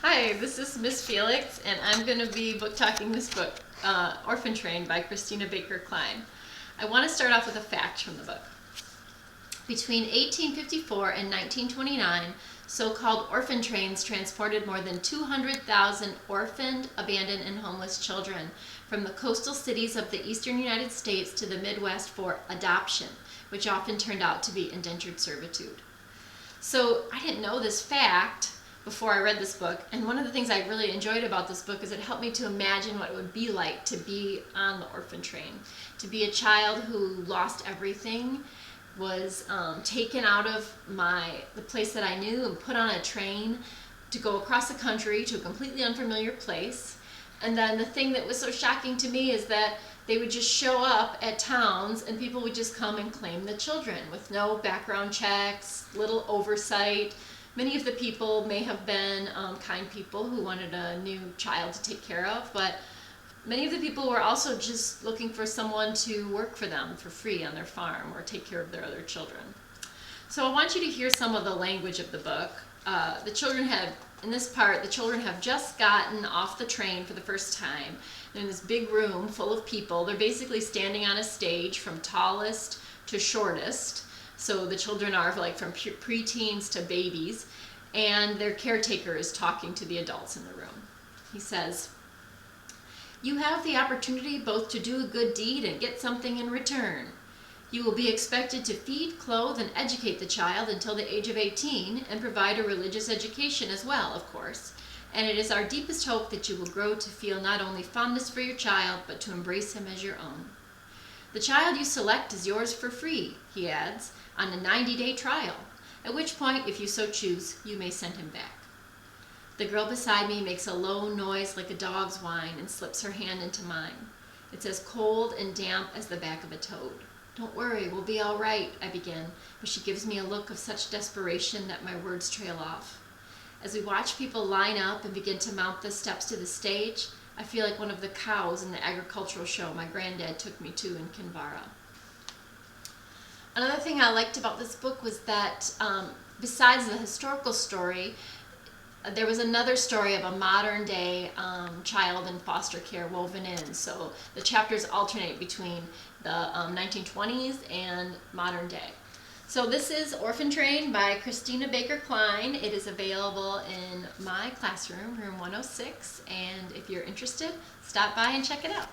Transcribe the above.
Hi, this is Miss Felix, and I'm going to be book talking this book, Orphan Train by Christina Baker Kline. I want to start off with a fact from the book. Between 1854 and 1929, so-called orphan trains transported more than 200,000 orphaned, abandoned, and homeless children from the coastal cities of the eastern United States to the Midwest for adoption, which often turned out to be indentured servitude. So I didn't know this fact before I read this book, and one of the things I really enjoyed about this book is it helped me to imagine what it would be like to be on the orphan train, to be a child who lost everything, was taken out of the place that I knew and put on a train to go across the country to a completely unfamiliar place. And then the thing that was so shocking to me is that they would just show up at towns and people would just come and claim the children with no background checks, little oversight. Many of the people may have been kind people who wanted a new child to take care of, but many of the people were also just looking for someone to work for them for free on their farm or take care of their other children. So I want you to hear some of the language of the book. The children have just gotten off the train for the first time. They're in this big room full of people. They're basically standing on a stage from tallest to shortest. So the children are like from preteens to babies, and their caretaker is talking to the adults in the room. He says, "You have the opportunity both to do a good deed and get something in return. You will be expected to feed, clothe, and educate the child until the age of 18 and provide a religious education as well, of course. And it is our deepest hope that you will grow to feel not only fondness for your child, but to embrace him as your own. The child you select is yours for free," he adds, "on a 90-day trial, at which point, if you so choose, you may send him back." The girl beside me makes a low noise like a dog's whine and slips her hand into mine. It's as cold and damp as the back of a toad. "Don't worry, we'll be all right," I begin, but she gives me a look of such desperation that my words trail off. As we watch people line up and begin to mount the steps to the stage, I feel like one of the cows in the agricultural show my granddad took me to in Kinvara. Another thing I liked about this book was that besides the historical story, there was another story of a modern day child in foster care woven in. So the chapters alternate between the 1920s and modern day. So this is Orphan Train by Christina Baker Kline. It is available in my classroom, room 106, and if you're interested, stop by and check it out.